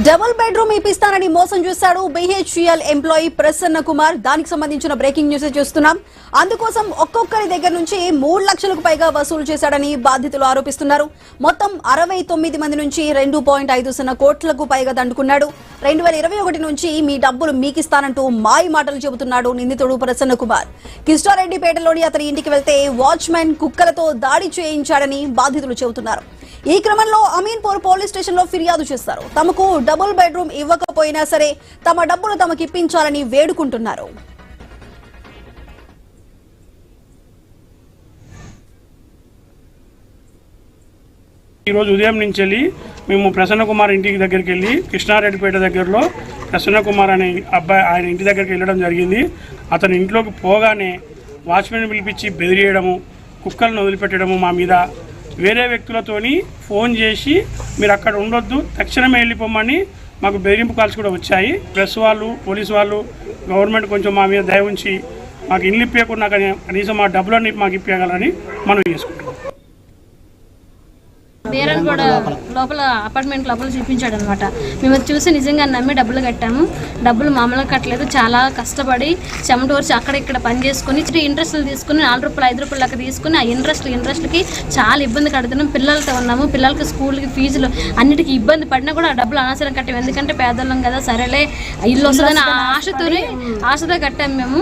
Double bedroom ఇప్పిస్తానని మోసం చేశాడు BHEL employee Prasanna Kumar. దానికి సంబంధించిన బ్రేకింగ్ న్యూస్ చూస్తున్నాం. అందుకోసం ఒక్కొక్కరి దగ్గర నుంచి 3 లక్షలకు పైగా వసూలు చేశాడని బాధితులు ఆరోపిస్తున్నారు. మొత్తం 69 మంది నుంచి 2.50 కోట్లకు పైగా దండుకున్నాడు. 2021 నుంచి మీ డబ్బులు మీకిస్తానంటూ మాయ మాటలు చెబుతున్నాడు నిందితుడు ప్రసన్న కుమార్. కిష్టారెడ్డిపేటలోని అతని ఇంటికి వెళ్తే వాచ్మెన్ కుక్కలతో దాడి చేయించాడని బాధితులు చెబుతున్నారు. ఈ క్రమంలో అమీన్పూర్ పోలీస్ స్టేషన్ లో ఫిర్యాదు చేశారు. తమకు డబుల్ బెడ్రూమ్ ఇవ్వకపోయినా సరే తమ డబ్బులు తమకు ఇప్పించాలని వేడుకుంటున్నారు. ఈరోజు ఉదయం నుంచి వెళ్ళి మేము ప్రసన్న కుమార్ ఇంటికి దగ్గరికి వెళ్ళి కృష్ణారెడ్డిపేట దగ్గరలో ప్రసన్న కుమార్ అనే అబ్బాయి ఆయన ఇంటి దగ్గరికి వెళ్ళడం జరిగింది. అతని ఇంట్లోకి పోగానే వాచ్మెన్ పిలిపించి బెదిరియడము, కుక్కలను వదిలిపెట్టడము, మా మీద వేరే వ్యక్తులతోని ఫోన్ చేసి మీరు అక్కడ ఉండొద్దు, తక్షణమే వెళ్ళిపోమని మాకు బెదిరింపు కాల్స్ కూడా వచ్చాయి. ప్రెస్ వాళ్ళు, పోలీసు వాళ్ళు, గవర్నమెంట్ కొంచెం మా మీద దయ ఉంచి మాకు ఇల్లు ఇప్పకుండా కనీసం మా డబ్బులన్నీ మాకు ఇప్పగలని మనం చేసుకుంటాం. బేరన్ కూడా లోపల అపార్ట్మెంట్ లోపల చూపించాడు అనమాట. మేము చూసి నిజంగా నమ్మి డబ్బులు కట్టాము. డబ్బులు మామూలుగా కట్టలేదు, చాలా కష్టపడి చెమట వచ్చి అక్కడ ఇక్కడ పని చేసుకుని ఇంట్రెస్ట్లు తీసుకుని 4 రూపాయలు 5 రూపాయలు లెక్క తీసుకుని ఆ ఇంట్రెస్ట్లకి చాలా ఇబ్బంది కడుతున్నాం. పిల్లలతో ఉన్నాము, పిల్లలకి స్కూల్కి ఫీజులు అన్నిటికీ ఇబ్బంది పడినా కూడా ఆ డబ్బులు అనవసరం కట్టాము. ఎందుకంటే పేదవాళ్ళం కదా, సరేలే ఇల్లు వస్తుందని ఆశతో కట్టాము మేము.